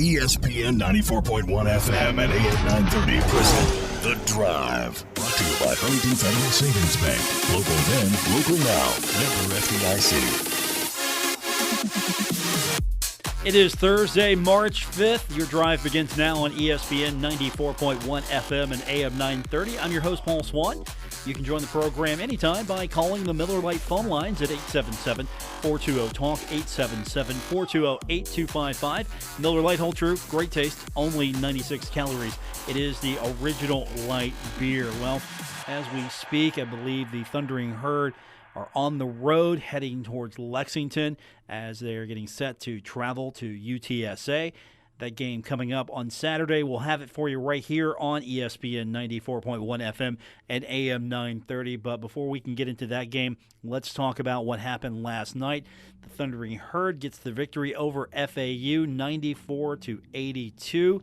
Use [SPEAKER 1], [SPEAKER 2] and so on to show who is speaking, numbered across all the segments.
[SPEAKER 1] ESPN 94.1 FM and AM 930 present The Drive. Brought to you by Huntington Federal Savings Bank. Local then, local now. Member FDIC.
[SPEAKER 2] It is Thursday, March 5th. Your drive begins now on ESPN 94.1 FM and AM 930. I'm your host, Paul Swann. You can join the program anytime by calling the Miller Lite phone lines at 877-420-TALK, 877-420-8255. Miller Lite, hold true, great taste, only 96 calories. It is the original light beer. Well, as we speak, I believe the Thundering Herd are on the road heading towards Lexington as they're getting set to travel to UTSA. That game coming up on Saturday. We'll have it for you right here on ESPN 94.1 FM and AM 930. But before we can get into that game, let's talk about what happened last night. The Thundering Herd gets the victory over FAU 94-82.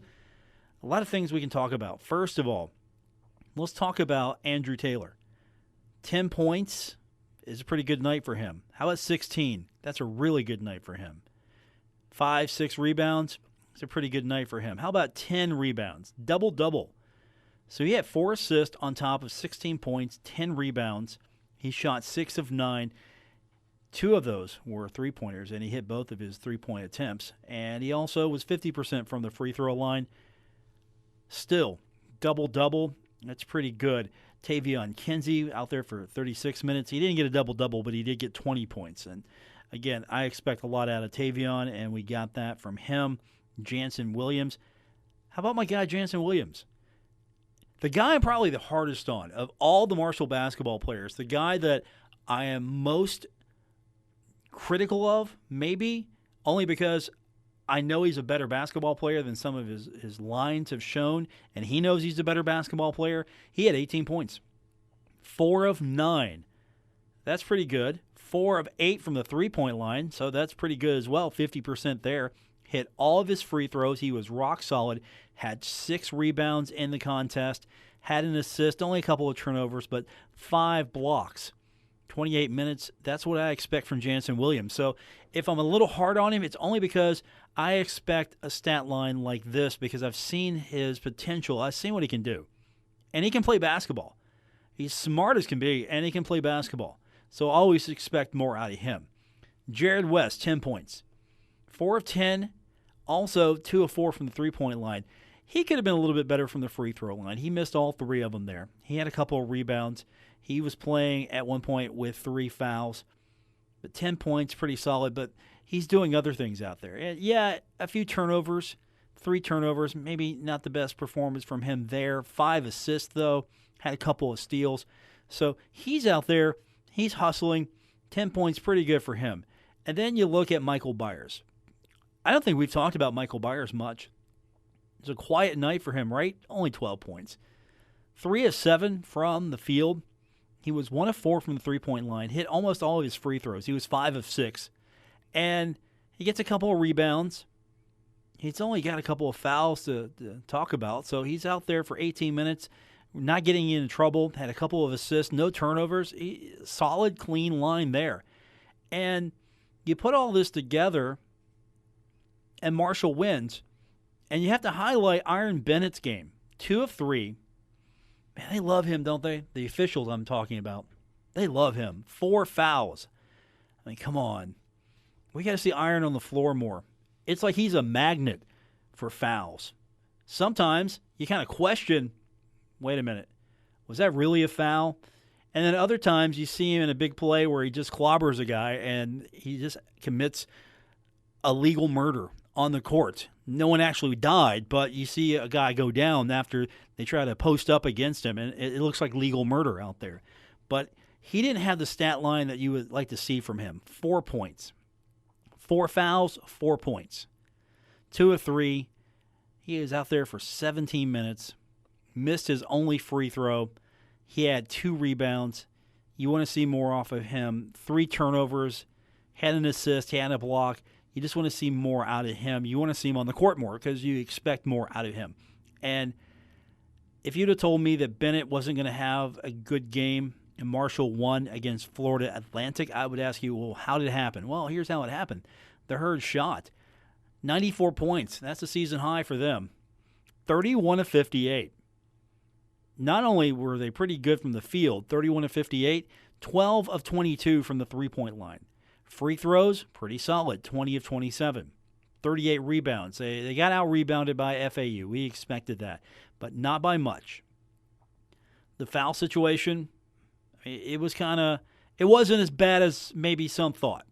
[SPEAKER 2] A lot of things we can talk about. First of all, let's talk about Andrew Taylor. 10 points is a pretty good night for him. How about 16? That's a really good night for him. 5, 6 rebounds. It's a pretty good night for him. How about 10 rebounds? Double-double. So he had 4 assists on top of 16 points, 10 rebounds. He shot 6 of 9. 2 of those were three-pointers, and he hit both of his three-point attempts. And he also was 50% from the free throw line. Still, double-double. That's pretty good. Tavion Kinsey out there for 36 minutes. He didn't get a double-double, but he did get 20 points. And, again, I expect a lot out of Tavion, and we got that from him. Jansen Williams. How about my guy Jansen Williams? The guy I'm probably the hardest on of all the Marshall basketball players, the guy that I am most critical of, maybe, only because I know he's a better basketball player than some of his lines have shown, and he knows he's a better basketball player. He had 18 points. 4 of 9. That's pretty good. 4 of 8 from the three-point line, so that's pretty good as well, 50% there. Hit all of his free throws. He was rock solid. Had 6 rebounds in the contest. Had an assist, only a couple of turnovers, but 5 blocks. 28 minutes, that's what I expect from Jansen Williams. So if I'm a little hard on him, it's only because I expect a stat line like this because I've seen his potential. I've seen what he can do. And he can play basketball. He's smart as can be, and he can play basketball. So I always expect more out of him. Jared West, 10 points. 4 of 10, also 2 of 4 from the three-point line. He could have been a little bit better from the free throw line. He missed all 3 of them there. He had a couple of rebounds. He was playing at one point with 3 fouls. But 10 points, pretty solid, but he's doing other things out there. And yeah, a few turnovers, 3 turnovers, maybe not the best performance from him there. 5 assists, though, had a couple of steals. So he's out there, he's hustling. 10 points, pretty good for him. And then you look at Michael Byers. I don't think we've talked about Michael Byers much. It's a quiet night for him, right? Only 12 points. 3 of 7 from the field. He was 1 of 4 from the three-point line. Hit almost all of his free throws. He was 5 of 6. And he gets a couple of rebounds. He's only got a couple of fouls to talk about. So he's out there for 18 minutes, not getting into trouble. Had a couple of assists, no turnovers. Solid, clean line there. And you put all this together, and Marshall wins. And you have to highlight Iron Bennett's game. 2 of 3. Man, they love him, don't they? The officials I'm talking about. They love him. 4 fouls. I mean, come on. We got to see Iron on the floor more. It's like he's a magnet for fouls. Sometimes you kind of question, wait a minute, was that really a foul? And then other times you see him in a big play where he just clobbers a guy and he just commits illegal murder on the court. No one actually died, but you see a guy go down after they try to post up against him, and it looks like legal murder out there. But he didn't have the stat line that you would like to see from him. 4 points. 4 fouls, 4 points. 2 of 3. He was out there for 17 minutes. Missed his only free throw. He had 2 rebounds. You want to see more off of him. 3 turnovers. Had an assist. Had a block. You just want to see more out of him. You want to see him on the court more because you expect more out of him. And if you'd have told me that Bennett wasn't going to have a good game and Marshall won against Florida Atlantic, I would ask you, well, how did it happen? Well, here's how it happened. The Herd shot 94 points. That's a season high for them. 31 of 58. Not only were they pretty good from the field, 31 of 58, 12 of 22 from the three-point line. Free throws, pretty solid, 20 of 27. 38 rebounds. They got out-rebounded by FAU. We expected that, but not by much. The foul situation, it wasn't as bad as maybe some thought.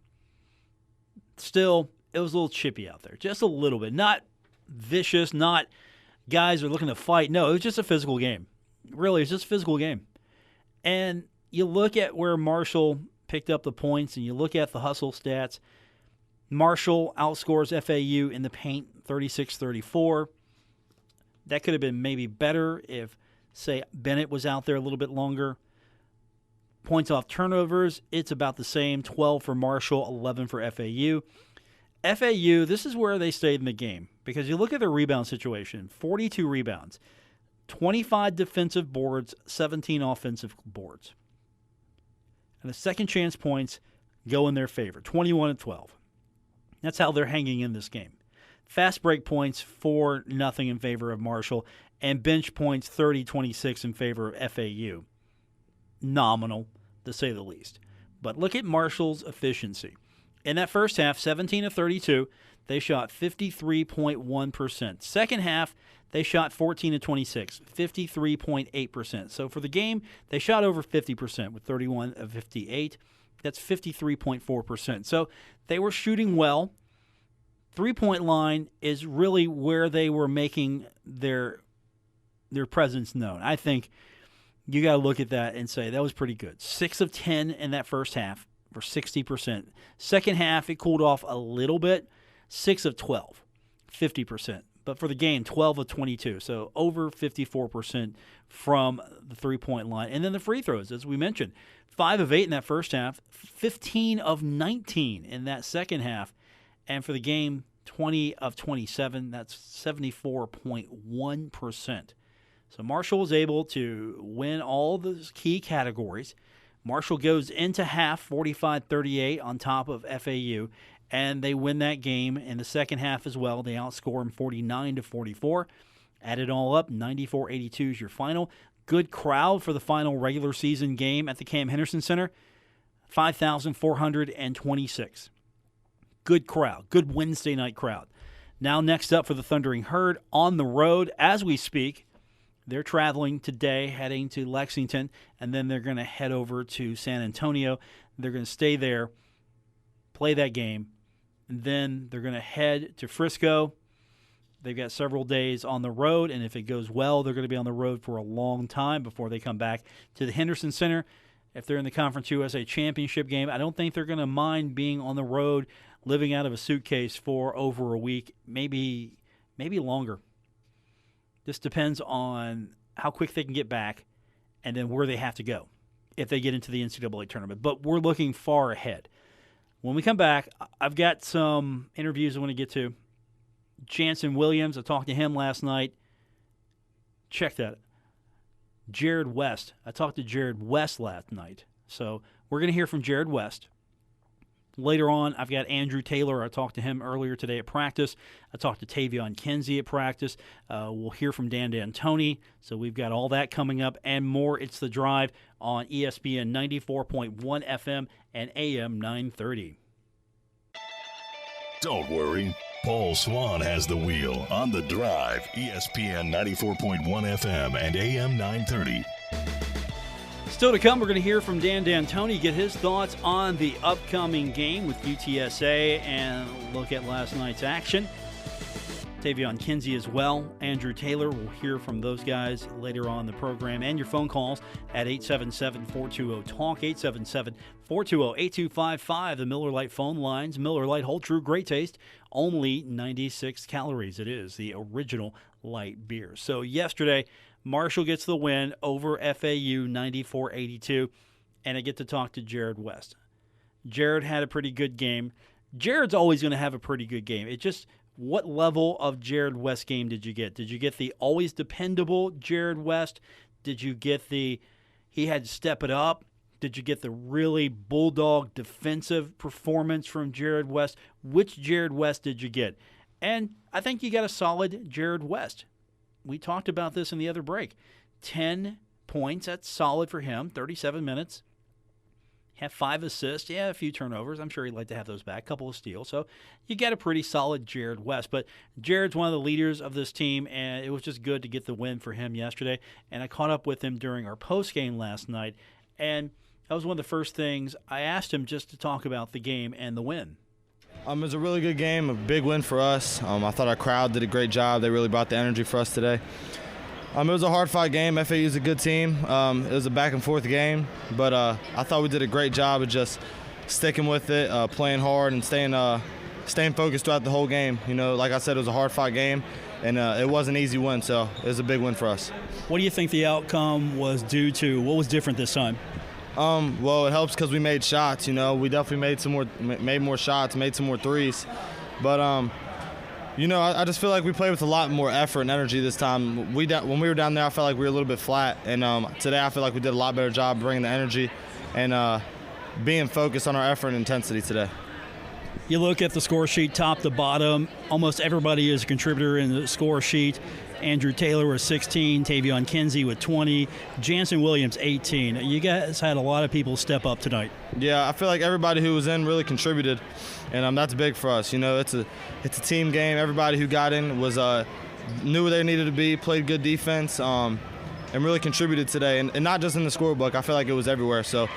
[SPEAKER 2] Still, it was a little chippy out there, just a little bit. Not vicious, not guys are looking to fight. No, it was just a physical game. Really, it's just a physical game. And you look at where Marshall picked up the points, and you look at the hustle stats. Marshall outscores FAU in the paint 36-34. That could have been maybe better if, say, Bennett was out there a little bit longer. Points off turnovers, it's about the same, 12 for Marshall, 11 for FAU. FAU, this is where they stayed in the game, because you look at their rebound situation, 42 rebounds, 25 defensive boards, 17 offensive boards. And the second chance points go in their favor, 21-12. That's how they're hanging in this game. Fast break points, 4-0 in favor of Marshall, and bench points, 30-26 in favor of FAU. Nominal, to say the least. But look at Marshall's efficiency. In that first half, 17 of 32, they shot 53.1%. Second half, they shot 14 of 26, 53.8%. So for the game, they shot over 50% with 31 of 58. That's 53.4%. So they were shooting well. Three-point line is really where they were making their presence known. I think you got to look at that and say that was pretty good. 6 of 10 in that first half for 60%. Second half, it cooled off a little bit. 6 of 12, 50%. But for the game, 12 of 22, so over 54% from the three-point line. And then the free throws, as we mentioned, 5 of 8 in that first half, 15 of 19 in that second half. And for the game, 20 of 27, that's 74.1%. So Marshall was able to win all the key categories. Marshall goes into half 45-38 on top of FAU, and they win that game in the second half as well. They outscore them 49-44. Add it all up, 94-82 is your final. Good crowd for the final regular season game at the Cam Henderson Center, 5,426. Good crowd, good Wednesday night crowd. Now next up for the Thundering Herd on the road as we speak. They're traveling today, heading to Lexington, and then they're going to head over to San Antonio. They're going to stay there, play that game, and then they're going to head to Frisco. They've got several days on the road, and if it goes well, they're going to be on the road for a long time before they come back to the Henderson Center. If they're in the Conference USA Championship game, I don't think they're going to mind being on the road, living out of a suitcase for over a week, maybe longer. This depends on how quick they can get back and then where they have to go if they get into the NCAA tournament. But we're looking far ahead. When we come back, I've got some interviews I want to get to. Jansen Williams, I talked to him last night. Check that. Jared West. I talked to Jared West last night. So we're going to hear from Jared West. Later on, I've got Andrew Taylor. I talked to him earlier today at practice. I talked to Tavion Kinsey at practice. We'll hear from Dan D'Antoni. So we've got all that coming up and more. It's The Drive on ESPN 94.1 FM and AM 930.
[SPEAKER 1] Don't worry. Paul Swann has the wheel on The Drive, ESPN 94.1 FM and AM 930.
[SPEAKER 2] Still to come, we're going to hear from Dan D'Antoni, get his thoughts on the upcoming game with UTSA and look at last night's action. Tavion Kinsey as well. Andrew Taylor, we'll hear from those guys later on in the program. And your phone calls at 877-420-TALK, 877-420-8255. The Miller Lite phone lines. Miller Lite, hold true, great taste, only 96 calories. It is the original light beer. So yesterday, Marshall gets the win over FAU 94-82, and I get to talk to Jared West. Jared had a pretty good game. Jared's always going to have a pretty good game. It just, what level of Jared West game did you get? Did you get the always dependable Jared West? Did you get the, he had to step it up? Did you get the really bulldog defensive performance from Jared West? Which Jared West did you get? And I think you got a solid Jared West. We talked about this in the other break. 10 points, that's solid for him, 37 minutes. Have 5 assists, a few turnovers. I'm sure he'd like to have those back, a couple of steals. So you got a pretty solid Jared West. But Jared's one of the leaders of this team, and it was just good to get the win for him yesterday. And I caught up with him during our post-game last night, and that was one of the first things I asked him, just to talk about the game and the win.
[SPEAKER 3] It was a really good game, a big win for us. I thought our crowd did a great job. They really brought the energy for us today. It was a hard-fought game. FAU is a good team. It was a back-and-forth game, but I thought we did a great job of just sticking with it, playing hard, and staying focused throughout the whole game. Like I said, it was a hard-fought game, and it was an easy win, so it was a big win for us.
[SPEAKER 2] What do you think the outcome was due to? What was different this time?
[SPEAKER 3] Well, it helps because we made shots. We definitely made more shots, made some more threes, but I just feel like we played with a lot more effort and energy this time. When we were down there, I felt like we were a little bit flat, and today I feel like we did a lot better job bringing the energy and being focused on our effort and intensity today.
[SPEAKER 2] You look at the score sheet top to bottom, almost everybody is a contributor in the score sheet. Andrew Taylor with 16, Tavion Kinsey with 20, Jansen Williams 18. You guys had a lot of people step up tonight.
[SPEAKER 3] Yeah, I feel like everybody who was in really contributed, and that's big for us. It's a team game. Everybody who got in was knew where they needed to be, played good defense, and really contributed today. And not just in the scorebook. I feel like it was everywhere. So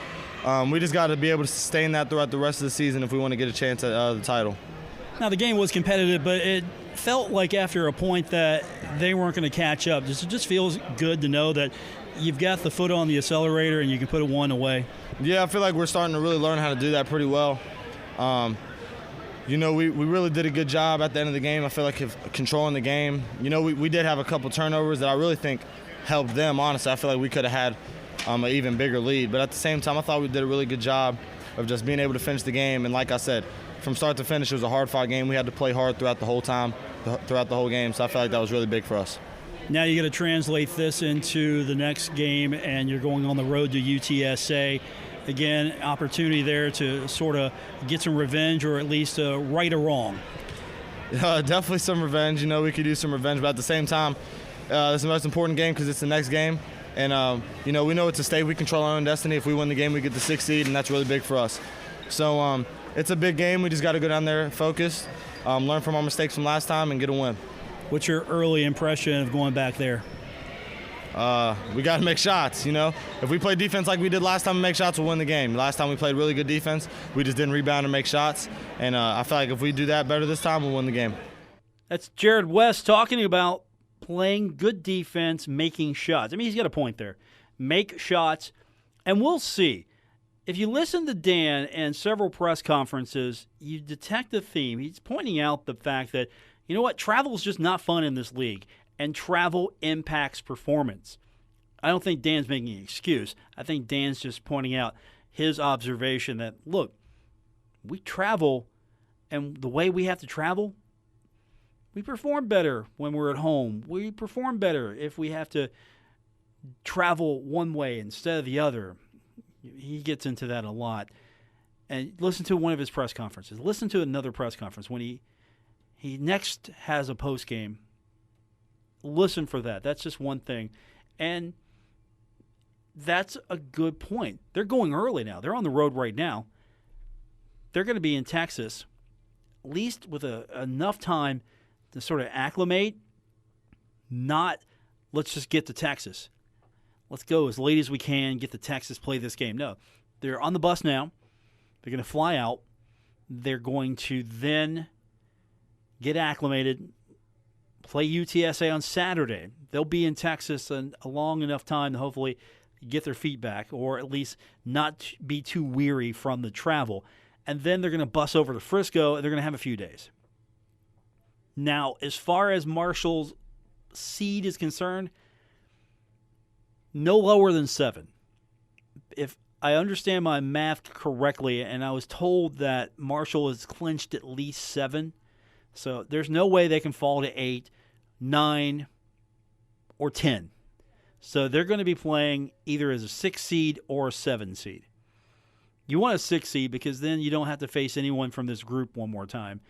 [SPEAKER 3] we just got to be able to sustain that throughout the rest of the season if we want to get a chance at the title.
[SPEAKER 2] Now, the game was competitive, but it felt like after a point that they weren't going to catch up. It just feels good to know that you've got the foot on the accelerator and you can put a one away.
[SPEAKER 3] Yeah, I feel like we're starting to really learn how to do that pretty well. We really did a good job at the end of the game. I feel like controlling the game. We did have a couple turnovers that I really think helped them, honestly. I feel like we could have had an even bigger lead. But at the same time, I thought we did a really good job of just being able to finish the game. And like I said, from start to finish, it was a hard-fought game. We had to play hard throughout the whole game. So I feel like that was really big for us.
[SPEAKER 2] Now you got to translate this into the next game, and you're going on the road to UTSA. Again, opportunity there to sort of get some revenge, or at least right a wrong.
[SPEAKER 3] Definitely some revenge. We could use some revenge, but at the same time, this is the most important game because it's the next game. And, we know it's a state. We control our own destiny. If we win the game, we get the 6th seed, and that's really big for us. So it's a big game. We just got to go down there focused, learn from our mistakes from last time, and get a win.
[SPEAKER 2] What's your early impression of going back there?
[SPEAKER 3] We got to make shots, If we play defense like we did last time and make shots, we'll win the game. Last time we played really good defense. We just didn't rebound and make shots. And I feel like if we do that better this time, we'll win the game.
[SPEAKER 2] That's Jared West talking about playing good defense, making shots. I mean, he's got a point there. Make shots, and we'll see. If you listen to Dan and several press conferences, you detect a theme. He's pointing out the fact that, travel is just not fun in this league, and travel impacts performance. I don't think Dan's making an excuse. I think Dan's just pointing out his observation that, look, we travel, and the way we have to travel, we perform better when we're at home. We perform better if we have to travel one way instead of the other. He gets into that a lot. And listen to one of his press conferences. Listen to another press conference when he next has a post game. Listen for that. That's just one thing. And that's a good point. They're going early now. They're on the road right now. They're going to be in Texas, at least with enough time to sort of acclimate. Not, let's just get to Texas. Let's go as late as we can, get to Texas, play this game. No, they're on the bus now. They're going to fly out. They're going to then get acclimated, play UTSA on Saturday. They'll be in Texas a long enough time to hopefully get their feet back, or at least not be too weary from the travel. And then they're going to bus over to Frisco, and they're going to have a few days. Now, as far as Marshall's seed is concerned, no lower than 7. If I understand my math correctly, and I was told that Marshall has clinched at least 7, so there's no way they can fall to 8, 9, or 10. So they're going to be playing either as a 6 seed or a 7 seed. You want a 6 seed because then you don't have to face anyone from this group one more time,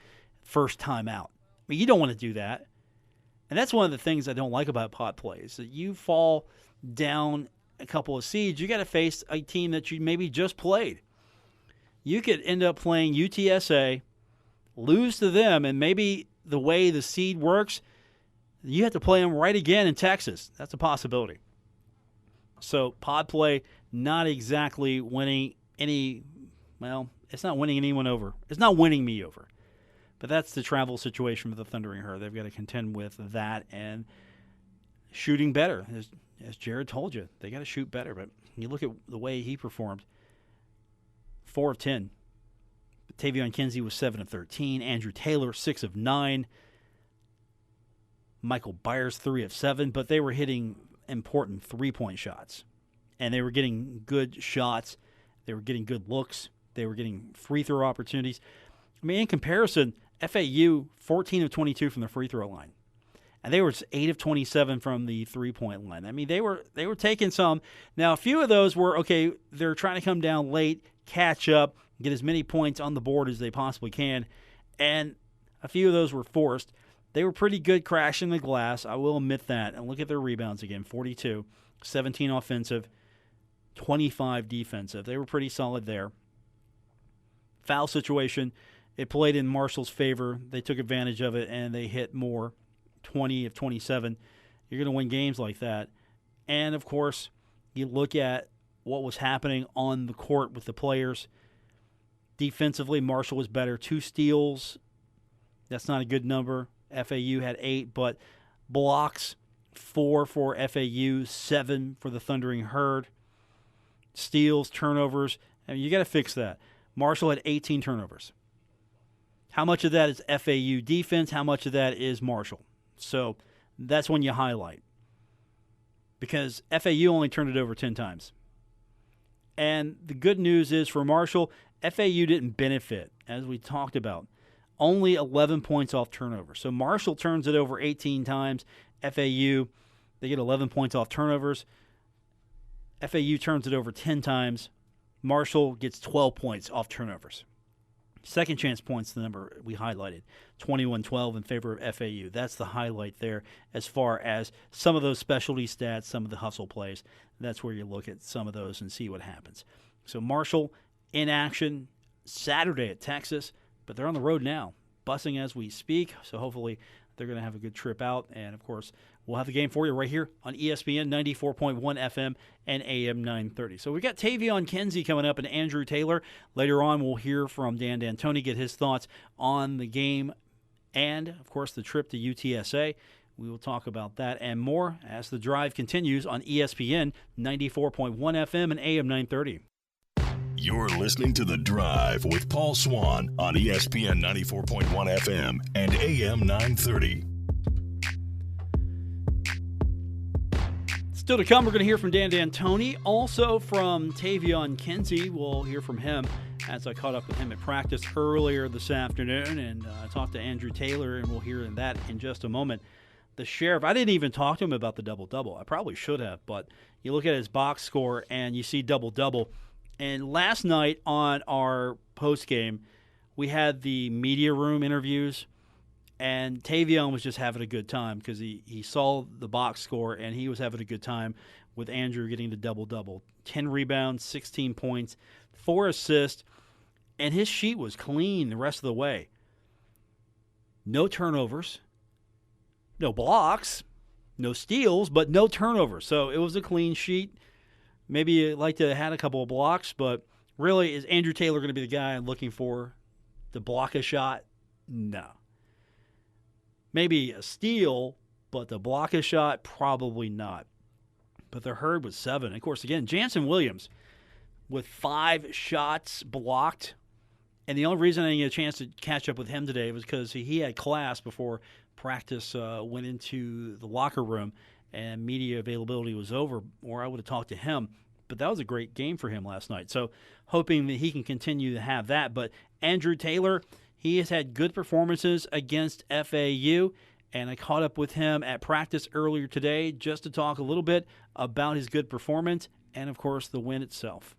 [SPEAKER 2] first time out. mean, you don't want to do that. And that's one of the things I don't like about pot play is that you fall down a couple of seeds, you got to face a team that you maybe just played. You could end up playing UTSA, lose to them, and maybe the way the seed works, you have to play them right again in Texas. That's a possibility. So pod play, not exactly winning it's not winning anyone over. It's not winning me over. But that's the travel situation for the Thundering Herd. They've got to contend with that and shooting better. As Jared told you, they got to shoot better. But you look at the way he performed, 4 of 10. Tavion Kinsey was 7 of 13. Andrew Taylor, 6 of 9. Michael Byers, 3 of 7. But they were hitting important three-point shots. And they were getting good shots. They were getting good looks. They were getting free throw opportunities. I mean, in comparison, FAU, 14 of 22 from the free throw line. And they were 8 of 27 from the three-point line. I mean, they were taking some. Now, a few of those were, okay, they're trying to come down late, catch up, get as many points on the board as they possibly can. And a few of those were forced. They were pretty good crashing the glass, I will admit that. And look at their rebounds again, 42, 17 offensive, 25 defensive. They were pretty solid there. Foul situation, it played in Marshall's favor. They took advantage of it, and they hit more. 20 of 27. You're going to win games like that. And, of course, you look at what was happening on the court with the players. Defensively, Marshall was better. 2 steals. That's not a good number. FAU had 8, but blocks, 4 for FAU, 7 for the Thundering Herd. Steals, turnovers. I mean, you got to fix that. Marshall had 18 turnovers. How much of that is FAU defense? How much of that is Marshall? So that's when you highlight. Because FAU only turned it over 10 times. And the good news is for Marshall, FAU didn't benefit, as we talked about. Only 11 points off turnover. So Marshall turns it over 18 times. FAU, they get 11 points off turnovers. FAU turns it over 10 times. Marshall gets 12 points off turnovers. Second chance points, the number we highlighted, 21-12 in favor of FAU. That's the highlight there as far as some of those specialty stats, some of the hustle plays. That's where you look at some of those and see what happens. So Marshall in action Saturday at Texas, but they're on the road now, busing as we speak. So hopefully they're going to have a good trip out. And, of course, we'll have the game for you right here on ESPN 94.1 FM and AM 930. So we got Tavion Kinsey coming up and Andrew Taylor. Later on, we'll hear from Dan D'Antoni, get his thoughts on the game and, of course, the trip to UTSA. We will talk about that and more as the drive continues on ESPN 94.1 FM and AM 930.
[SPEAKER 1] You're listening to The Drive with Paul Swann on ESPN 94.1 FM and AM 930.
[SPEAKER 2] Still to come, we're going to hear from Dan D'Antoni, also from Tavion Kinsey. We'll hear from him as I caught up with him at practice earlier this afternoon, and I talked to Andrew Taylor, and we'll hear that in just a moment. The Sheriff, I didn't even talk to him about the double-double. I probably should have, but you look at his box score, and you see double-double. And last night on our postgame, we had the media room interviews, and Tavion was just having a good time because he saw the box score, and he was having a good time with Andrew getting the double-double. 10 rebounds, 16 points, 4 assists, and his sheet was clean the rest of the way. No turnovers, no blocks, no steals, but no turnovers. So it was a clean sheet. Maybe you'd like to have had a couple of blocks, but really, is Andrew Taylor going to be the guy I'm looking for to block a shot? No. Maybe a steal, but to block a shot, probably not. But the Herd was 7. Of course, again, Jansen Williams with 5 shots blocked. And the only reason I didn't get a chance to catch up with him today was because he had class before practice went into the locker room and media availability was over, or I would have talked to him. But that was a great game for him last night. So hoping that he can continue to have that. But Andrew Taylor, he has had good performances against FAU, and I caught up with him at practice earlier today just to talk a little bit about his good performance and, of course, the win itself.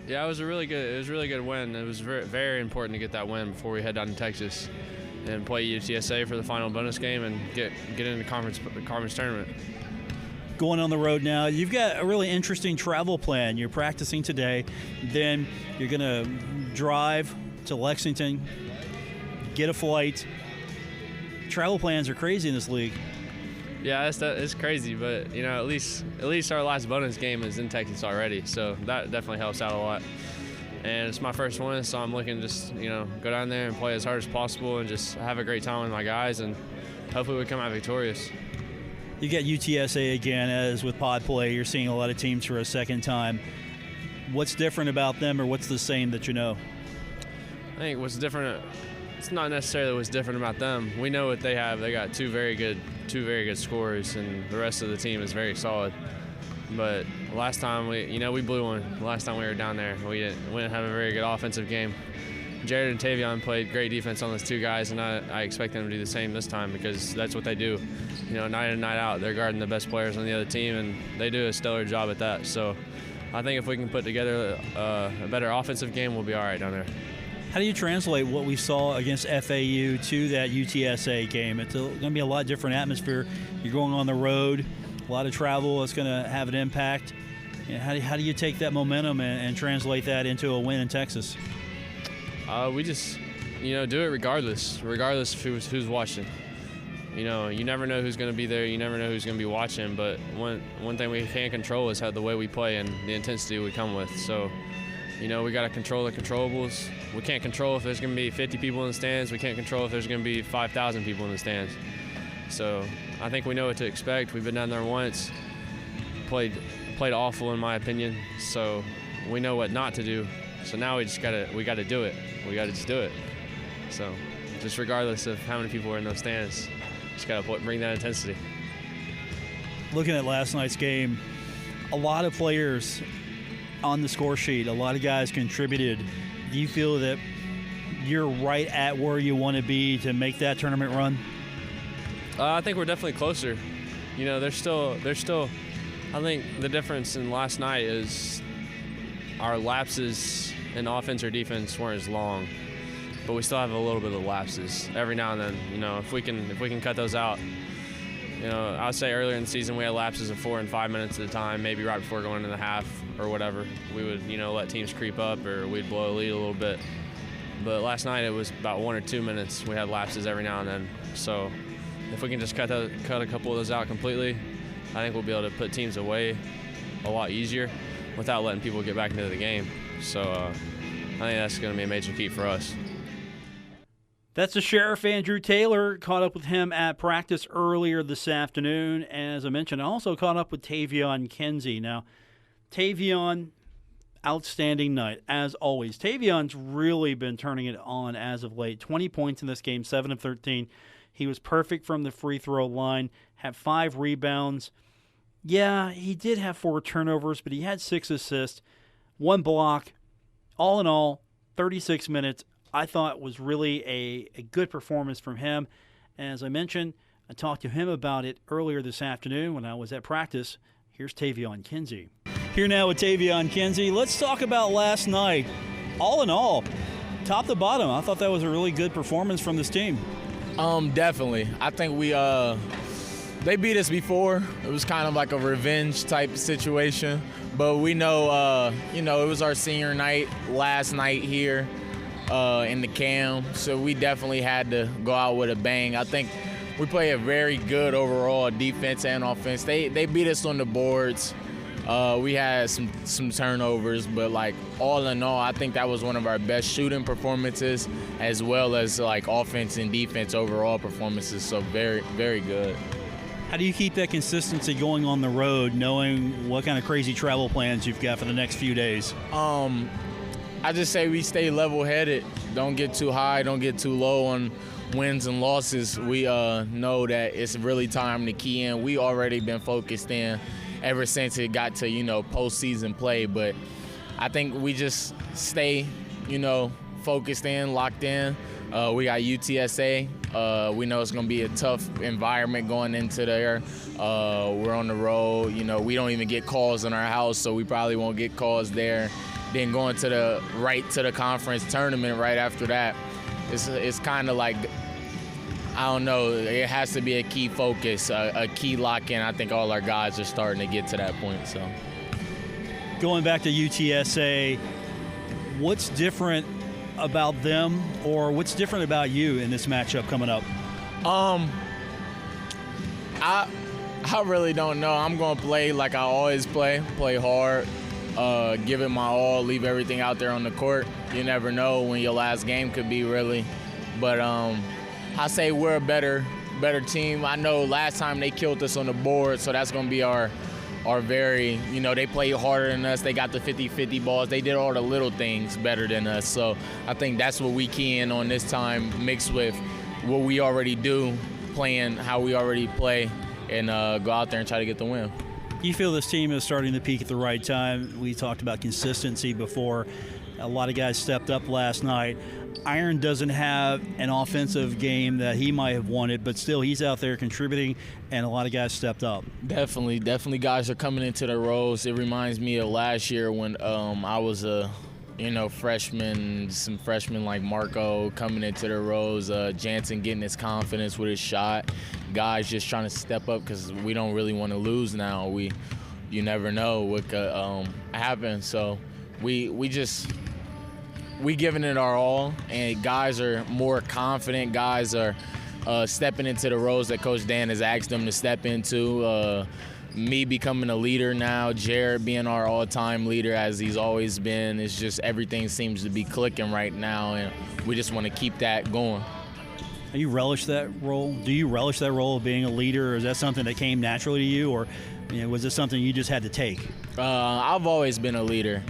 [SPEAKER 4] Yeah, it was a really good win. It was very, very important to get that win before we head down to Texas. and play UTSA for the final bonus game and get in the conference tournament.
[SPEAKER 2] Going on the road now, you've got a really interesting travel plan. You're practicing today, then you're going to drive to Lexington, get a flight. Travel plans are crazy in this league.
[SPEAKER 4] Yeah, it's crazy, but at least our last bonus game is in Texas already, so that definitely helps out a lot. And it's my first one, so I'm looking to just go down there and play as hard as possible and just have a great time with my guys, and hopefully we come out victorious.
[SPEAKER 2] You get UTSA again, as with pod play, you're seeing a lot of teams for a second time. What's different about them, or what's the same that you know?
[SPEAKER 4] I think what's different, it's not necessarily what's different about them. We know what they have. They got two very good scorers, and the rest of the team is very solid. But last time we blew one. The last time we were down there, we didn't have a very good offensive game. Jared and Tavion played great defense on those two guys, and I expect them to do the same this time, because that's what they do. Night in and night out, they're guarding the best players on the other team, and they do a stellar job at that. So I think if we can put together a better offensive game, we'll be all right down there.
[SPEAKER 2] How do you translate what we saw against FAU to that UTSA game? It's going to be a lot different atmosphere. You're going on the road, a lot of travel. It's going to have an impact. How do you take that momentum and translate that into a win in Texas?
[SPEAKER 4] We just, do it regardless of who's watching. You never know who's going to be there. You never know who's going to be watching. But one thing we can't control is the way we play and the intensity we come with. So, we got to control the controllables. We can't control if there's going to be 50 people in the stands. We can't control if there's going to be 5,000 people in the stands. So I think we know what to expect. We've been down there once, played awful in my opinion. So we know what not to do. So now we got to do it. We got to just do it. So just regardless of how many people are in those stands, just got to bring that intensity.
[SPEAKER 2] Looking at last night's game, a lot of players on the score sheet, a lot of guys contributed. Do you feel that you're right at where you want to be to make that tournament run?
[SPEAKER 4] I think we're definitely closer. There's still. I think the difference in last night is our lapses in offense or defense weren't as long, but we still have a little bit of lapses every now and then. If we can cut those out. I would say earlier in the season we had lapses of 4 and 5 minutes at a time, maybe right before going into the half or whatever. We would, let teams creep up, or we'd blow a lead a little bit. But last night it was about 1 or 2 minutes. We had lapses every now and then. So if we can just cut a couple of those out completely, I think we'll be able to put teams away a lot easier without letting people get back into the game. So I think that's going to be a major key for us.
[SPEAKER 2] That's the Sheriff, Andrew Taylor. Caught up with him at practice earlier this afternoon. As I mentioned, I also caught up with Tavion Kinsey. Now, Tavion, outstanding night, as always. Tavion's really been turning it on as of late. 20 points in this game, 7 of 13. He was perfect from the free throw line, had 5 rebounds. Yeah, he did have 4 turnovers, but he had 6 assists, 1 block. All in all, 36 minutes. I thought was really a good performance from him. As I mentioned, I talked to him about it earlier this afternoon when I was at practice. Here's Tavion Kinsey. Here now with Tavion Kinsey. Let's talk about last night. All in all, top to bottom, I thought that was a really good performance from this team.
[SPEAKER 5] Definitely. I think they beat us before. It was kind of like a revenge type situation. But we know, it was our senior night last night here. In the CAM, so we definitely had to go out with a bang. I think we play a very good overall defense and offense. They beat us on the boards. We had some turnovers, but all in all, I think that was one of our best shooting performances, as well as offense and defense overall performances. So very, very good.
[SPEAKER 2] How do you keep that consistency going on the road, knowing what kind of crazy travel plans you've got for the next few days?
[SPEAKER 5] I just say we stay level-headed. Don't get too high, don't get too low on wins and losses. We know that it's really time to key in. We already been focused in ever since it got to, postseason play. But I think we just stay, focused in, locked in. We got UTSA. We know it's going to be a tough environment going into there. We're on the road. We don't even get calls in our house, so we probably won't get calls there. Then going to the conference tournament right after that, it's kind of like I don't know. It has to be a key focus, a key lock-in. I think all our guys are starting to get to that point. So,
[SPEAKER 2] going back to UTSA, what's different about them, or what's different about you in this matchup coming up?
[SPEAKER 5] I really don't know. I'm going to play like I always play hard, give it my all, leave everything out there on the court. You never know when your last game could be, really. But I say we're a better team. I know last time they killed us on the board, so that's going to be our very, they played harder than us. They got the 50-50 balls. They did all the little things better than us. So I think that's what we key in on this time, mixed with what we already do, playing how we already play, and go out there and try to get the win.
[SPEAKER 2] You feel this team is starting to peak at the right time? We talked about consistency before. A lot of guys stepped up last night. Iron doesn't have an offensive game that he might have wanted, but still he's out there contributing, and a lot of guys stepped up.
[SPEAKER 5] Definitely guys are coming into their roles. It reminds me of last year when I was a freshman, some freshmen like Marco coming into their roles, Jansen getting his confidence with his shot, guys just trying to step up because we don't really want to lose now. You never know what could happen, so we giving it our all, and guys are more confident. Guys are stepping into the roles that Coach Dan has asked them to step into. Me becoming a leader now, Jared being our all-time leader as he's always been. It's just everything seems to be clicking right now, and we just want to keep that going.
[SPEAKER 2] Do you relish that role? Do you relish that role of being a leader, or is that something that came naturally to you, or was this something you just had to take?
[SPEAKER 5] I've always been a leader.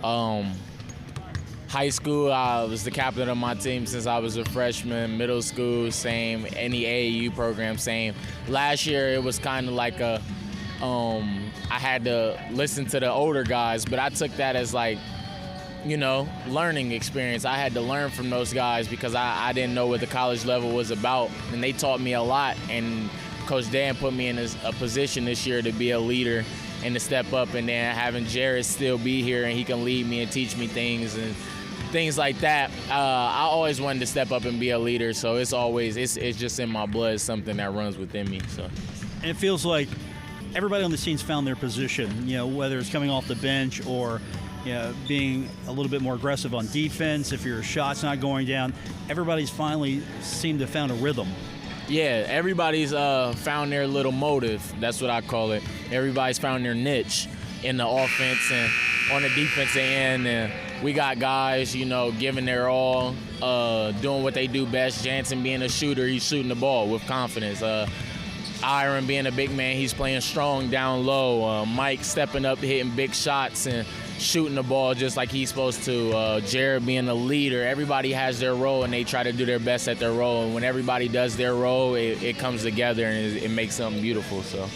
[SPEAKER 5] High school, I was the captain of my team since I was a freshman. Middle school, same. Any AAU program, same. Last year, it was kind of like I had to listen to the older guys, but I took that as learning experience. I had to learn from those guys because I didn't know what the college level was about, and they taught me a lot. And Coach Dan put me in a position this year to be a leader and to step up, and then having Jared still be here and he can lead me and teach me things and things like that. I always wanted to step up and be a leader, so it's just in my blood. It's something that runs within me. So,
[SPEAKER 2] and it feels like everybody on the team's found their position, whether it's coming off the bench or being a little bit more aggressive on defense. If your shot's not going down, everybody's finally seemed to have found a rhythm.
[SPEAKER 5] Yeah, everybody's found their little motive. That's what I call it. Everybody's found their niche in the offense and on the defensive end. And we got guys, giving their all, doing what they do best. Jansen being a shooter, he's shooting the ball with confidence. Iron being a big man, he's playing strong down low. Mike stepping up, hitting big shots and shooting the ball just like he's supposed to. Jared being a leader. Everybody has their role, and they try to do their best at their role. And when everybody does their role, it comes together, and it makes something beautiful. So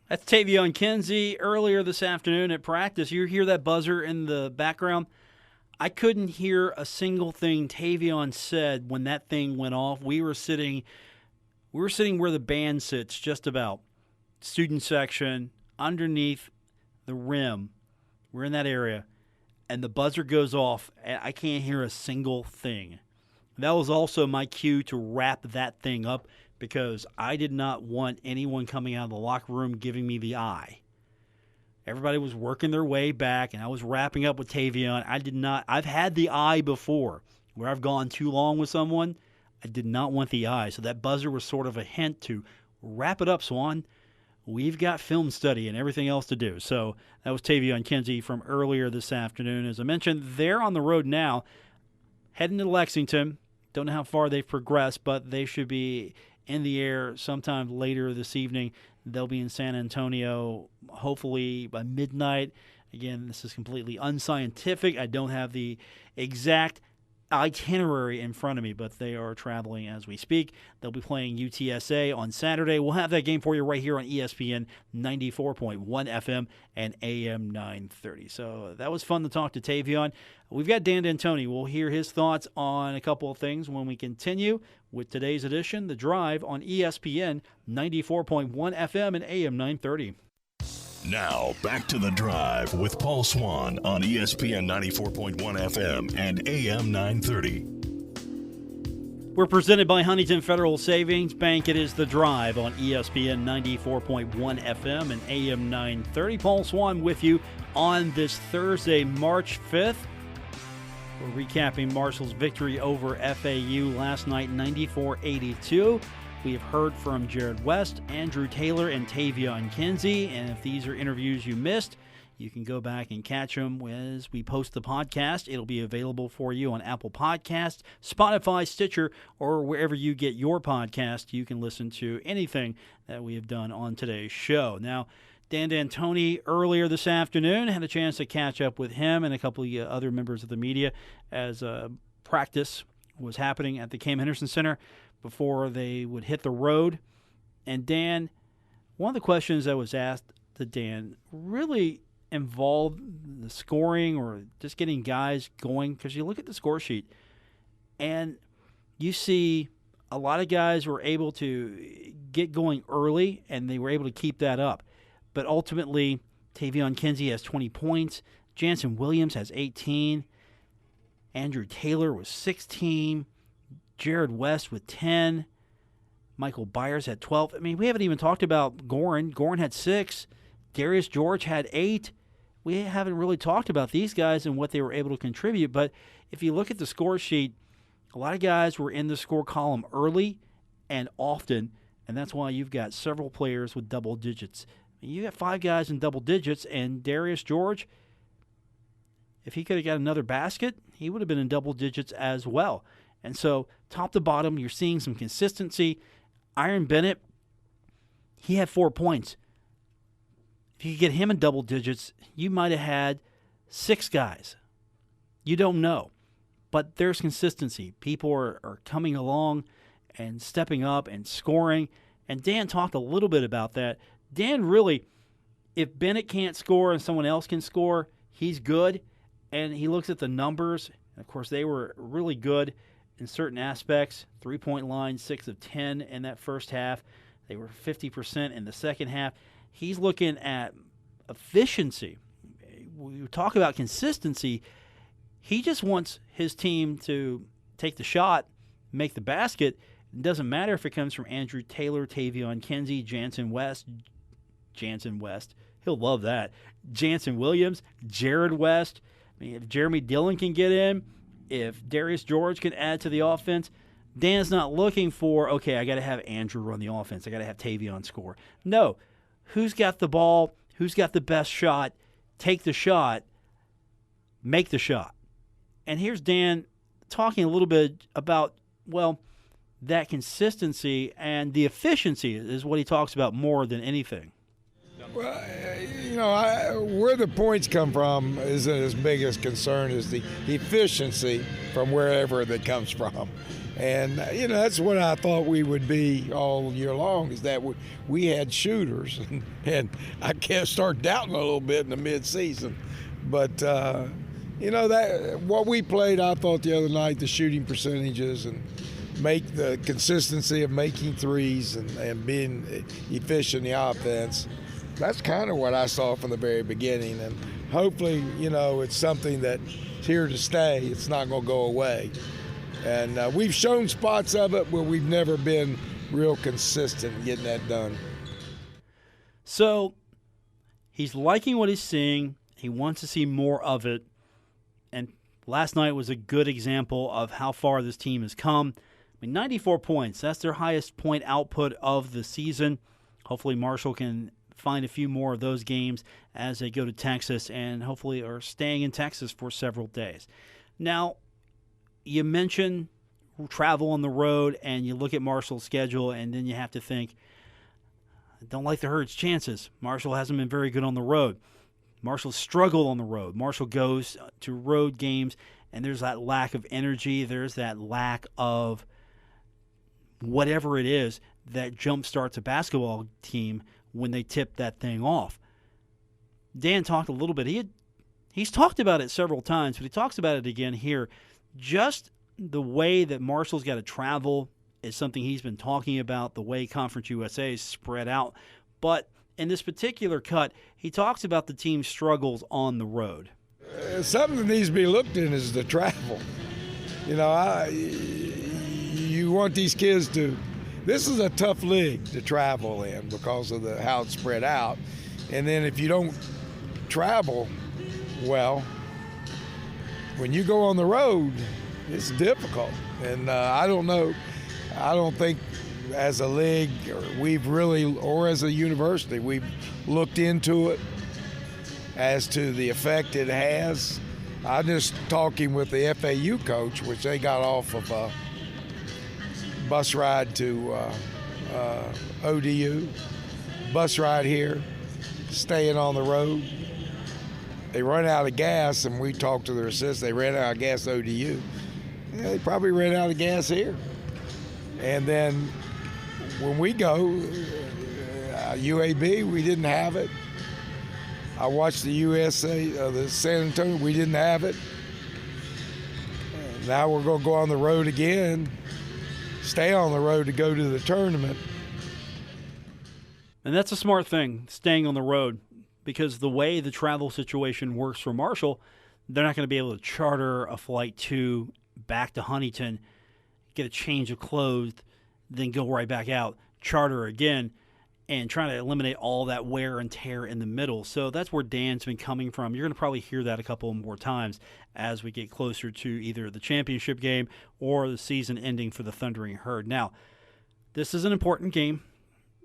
[SPEAKER 2] that's Tavion Kinsey earlier this afternoon at practice. You hear that buzzer in the background? I couldn't hear a single thing Tavion said when that thing went off. We were sitting where the band sits, just about. Student section, underneath the rim. We're in that area, and the buzzer goes off, and I can't hear a single thing. That was also my cue to wrap that thing up because I did not want anyone coming out of the locker room giving me the eye. Everybody was working their way back, and I was wrapping up with Tavion. I've had the eye before where I've gone too long with someone. I did not want the eye, so that buzzer was sort of a hint to wrap it up, Swann. We've got film study and everything else to do. So that was Tavion Kinsey from earlier this afternoon. As I mentioned, they're on the road now, heading to Lexington. Don't know how far they've progressed, but they should be in the air sometime later this evening. They'll be in San Antonio, hopefully by midnight. Again, this is completely unscientific. I don't have the exact itinerary in front of me, but they are traveling as we speak. They'll be playing UTSA on Saturday. We'll have that game for you right here on ESPN 94.1 FM and AM 930. So that was fun to talk to Tavion. We've got Dan D'Antoni. We'll hear his thoughts on a couple of things when we continue with today's edition, The Drive on ESPN 94.1 FM and AM 930.
[SPEAKER 1] Now, back to The Drive with Paul Swann on ESPN 94.1 FM and AM 930.
[SPEAKER 2] We're presented by Huntington Federal Savings Bank. It is The Drive on ESPN 94.1 FM and AM 930. Paul Swann with you on this Thursday, March 5th. We're recapping Marshall's victory over FAU last night, 94-82. We have heard from Jared West, Andrew Taylor, and Tavion Kinsey. And if these are interviews you missed, you can go back and catch them as we post the podcast. It'll be available for you on Apple Podcasts, Spotify, Stitcher, or wherever you get your podcast. You can listen to anything that we have done on today's show. Now, Dan D'Antoni earlier this afternoon had a chance to catch up with him and a couple of other members of the media as practice was happening at the Cam Henderson Center before they would hit the road. And Dan, one of the questions that was asked to Dan really involved the scoring or just getting guys going, because you look at the score sheet and you see a lot of guys were able to get going early and they were able to keep that up. But ultimately, Tavion Kinsey has 20 points. Jansen Williams has 18. Andrew Taylor was 16. Jared West with 10. Michael Byers had 12. I mean, we haven't even talked about Gorin. Gorin had 6. Darius George had 8. We haven't really talked about these guys and what they were able to contribute. But if you look at the score sheet, a lot of guys were in the score column early and often, and that's why you've got several players with double digits. You got 5 guys in double digits, and Darius George, if he could have got another basket, he would have been in double digits as well. And so, top to bottom, you're seeing some consistency. Iron Bennett, he had 4 points. If you could get him in double digits, you might have had 6 guys. You don't know. But there's consistency. People are coming along and stepping up and scoring. And Dan talked a little bit about that. Dan really, if Bennett can't score and someone else can score, he's good. And he looks at the numbers. Of course, they were really good in certain aspects. 3-point line, 6 of 10 in that first half. They were 50% in the second half. He's looking at efficiency. We talk about consistency. He just wants his team to take the shot, make the basket. It doesn't matter if it comes from Andrew Taylor, Tavion Kinsey, Jansen West. He'll love that. Jansen Williams, Jared West. I mean, if Jeremy Dillon can get in, if Darius George can add to the offense, Dan's not looking for, okay, I got to have Andrew run the offense. I got to have Tavion score. No. Who's got the ball? Who's got the best shot? Take the shot. Make the shot. And here's Dan talking a little bit about, well, that consistency and the efficiency is what he talks about more than anything.
[SPEAKER 6] Well, where the points come from isn't as big as concern as the efficiency from wherever that comes from. And, that's what I thought we would be all year long, is that we had shooters. And I can't start doubting a little bit in the midseason. But, that what we played, I thought the other night, the shooting percentages and make the consistency of making threes and being efficient in the offense, that's kind of what I saw from the very beginning. And hopefully, it's something that's here to stay. It's not going to go away. And we've shown spots of it where we've never been real consistent in getting that done.
[SPEAKER 2] So he's liking what he's seeing. He wants to see more of it. And last night was a good example of how far this team has come. I mean, 94 points. That's their highest point output of the season. Hopefully Marshall can find a few more of those games as they go to Texas and hopefully are staying in Texas for several days. Now, you mentioned travel on the road, and you look at Marshall's schedule, and then you have to think, I don't like the Herd's chances. Marshall hasn't been very good on the road. Marshall struggled on the road. Marshall goes to road games, and there's that lack of energy. There's that lack of whatever it is that jumpstarts a basketball team when they tip that thing off. Dan talked a little bit. He's talked about it several times, but he talks about it again here. Just the way that Marshall's got to travel is something he's been talking about, the way Conference USA is spread out. But in this particular cut, he talks about the team's struggles on the road.
[SPEAKER 6] Something that needs to be looked at is the travel. You want these kids to. This is a tough league to travel in because of how it's spread out. And then if you don't travel well, when you go on the road, it's difficult. And I don't know. I don't think as a league or as a university, we've looked into it as to the effect it has. I'm just talking with the FAU coach, which they got off of a bus ride to ODU, bus ride here, staying on the road. They run out of gas, and we talked to their assistant. They ran out of gas at ODU. Yeah, they probably ran out of gas here. And then when we go, UAB, we didn't have it. I watched the the San Antonio, we didn't have it. Now we're going to go on the road again, stay on the road to go to the tournament.
[SPEAKER 2] And that's a smart thing, staying on the road, because the way the travel situation works for Marshall, they're not going to be able to charter a flight back to Huntington, get a change of clothes, then go right back out, charter again, and trying to eliminate all that wear and tear in the middle. So that's where Dan's been coming from. You're going to probably hear that a couple more times as we get closer to either the championship game or the season ending for the Thundering Herd. Now, this is an important game.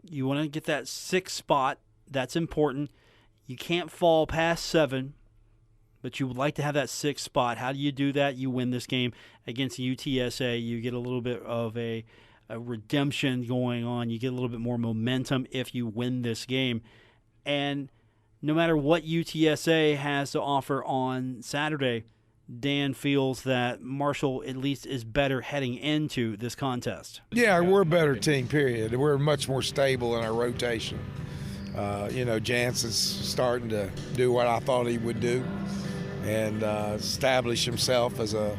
[SPEAKER 2] You want to get that 6th spot. That's important. You can't fall past 7, but you would like to have that 6th spot. How do you do that? You win this game against UTSA. You get a little bit of a redemption going on. You get a little bit more momentum if you win this game. And no matter what UTSA has to offer on Saturday, Dan feels that Marshall at least is better heading into this contest.
[SPEAKER 6] Yeah, we're a better team, period. We're much more stable in our rotation. Jansen's starting to do what I thought he would do and establish himself as a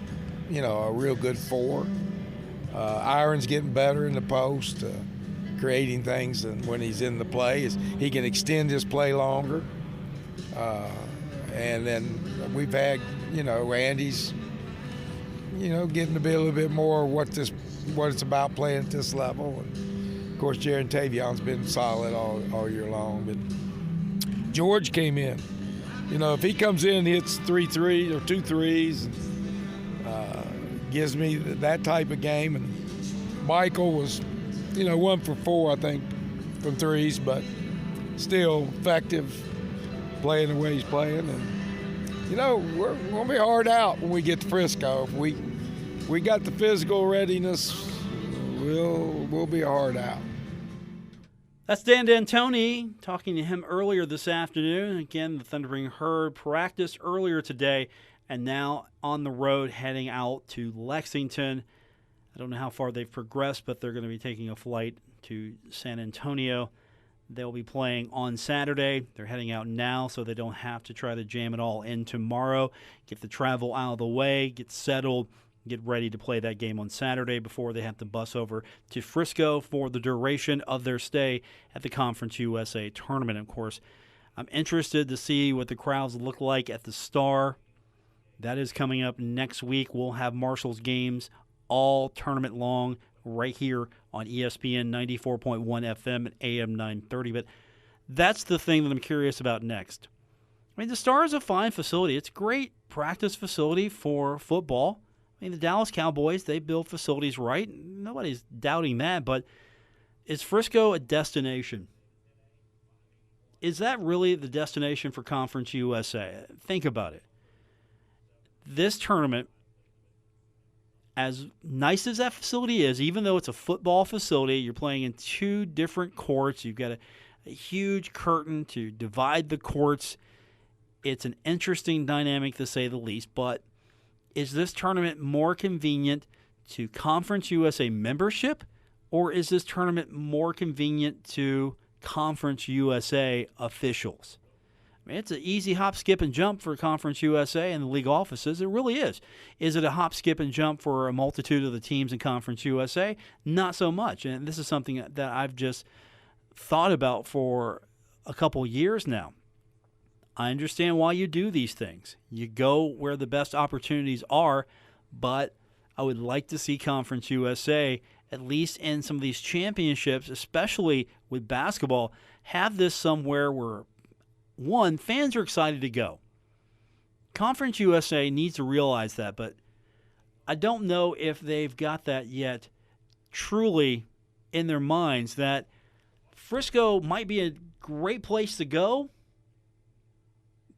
[SPEAKER 6] real good 4. Iron's getting better in the post, creating things, and when he's in the play, he can extend his play longer. And then we've had, Andy's, getting to be a little bit more what it's about playing at this level. And of course, Jaron Tavion's been solid all year long. But George came in. If he comes in and hits 3 threes or 2 threes, gives me that type of game. And Michael was, 1 for 4, I think, from threes, but still effective playing the way he's playing. And, we're going to be hard out when we get to Frisco. If we got the physical readiness, we'll be hard out.
[SPEAKER 2] That's Dan D'Antoni, talking to him earlier this afternoon. Again, the Thundering Herd practiced earlier today and now on the road heading out to Lexington. I don't know how far they've progressed, but they're going to be taking a flight to San Antonio. They'll be playing on Saturday. They're heading out now so they don't have to try to jam it all in tomorrow. Get the travel out of the way, get settled, get ready to play that game on Saturday before they have to bus over to Frisco for the duration of their stay at the Conference USA tournament. Of course, I'm interested to see what the crowds look like at the Star. That is coming up next week. We'll have Marshall's games all tournament long right here on ESPN 94.1 FM and AM 930. But that's the thing that I'm curious about next. I mean, the Star is a fine facility. It's a great practice facility for football. I mean, the Dallas Cowboys, they build facilities right. Nobody's doubting that. But is Frisco a destination? Is that really the destination for Conference USA? Think about it. This tournament, as nice as that facility is, even though it's a football facility, you're playing in 2 different courts. You've got a huge curtain to divide the courts. It's an interesting dynamic, to say the least. But is this tournament more convenient to Conference USA membership, or is this tournament more convenient to Conference USA officials? I mean, it's an easy hop, skip, and jump for Conference USA and the league offices. It really is. Is it a hop, skip, and jump for a multitude of the teams in Conference USA? Not so much. And this is something that I've just thought about for a couple years now. I understand why you do these things. You go where the best opportunities are, but I would like to see Conference USA at least in some of these championships, especially with basketball, have this somewhere where, one, fans are excited to go. Conference USA needs to realize that, but I don't know if they've got that yet truly in their minds, that Frisco might be a great place to go,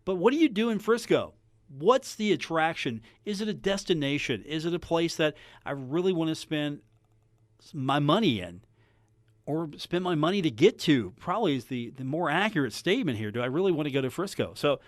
[SPEAKER 2] but what do you do in Frisco? What's the attraction? Is it a destination? Is it a place that I really want to spend my money in or spend my money to get to? Probably is the more accurate statement here. Do I really want to go to Frisco? So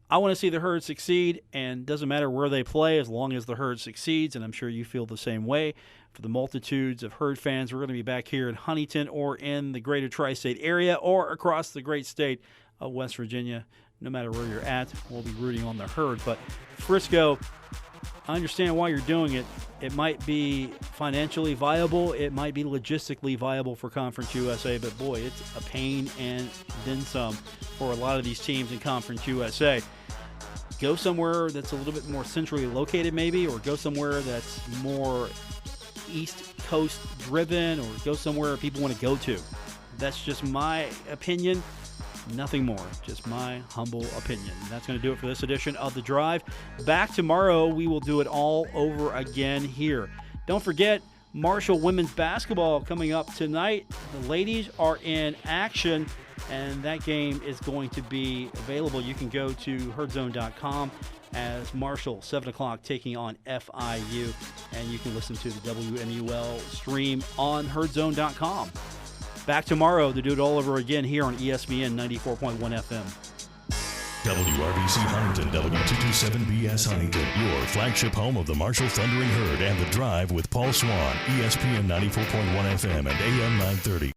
[SPEAKER 2] I want to see the Herd succeed, and it doesn't matter where they play as long as the Herd succeeds, and I'm sure you feel the same way. For the multitudes of Herd fans, we're going to be back here in Huntington or in the greater tri-state area or across the great state of West Virginia. No matter where you're at, we'll be rooting on the Herd. But Frisco, I understand why you're doing it. It might be financially viable. It might be logistically viable for Conference USA. But, boy, it's a pain and then some for a lot of these teams in Conference USA. Go somewhere that's a little bit more centrally located maybe, or go somewhere that's more East Coast driven, or go somewhere people want to go to. That's just my opinion. Nothing more, just my humble opinion. And that's going to do it for this edition of The Drive. Back tomorrow, we will do it all over again here. Don't forget, Marshall women's basketball coming up tonight. The ladies are in action, and that game is going to be available. You can go to herdzone.com as Marshall, 7 o'clock, taking on FIU, and you can listen to the WMUL stream on herdzone.com. Back tomorrow to do it all over again here on ESPN 94.1 FM.
[SPEAKER 1] WRBC Huntington, W227BS Huntington, your flagship home of the Marshall Thundering Herd and The Drive with Paul Swann, ESPN 94.1 FM and AM 930.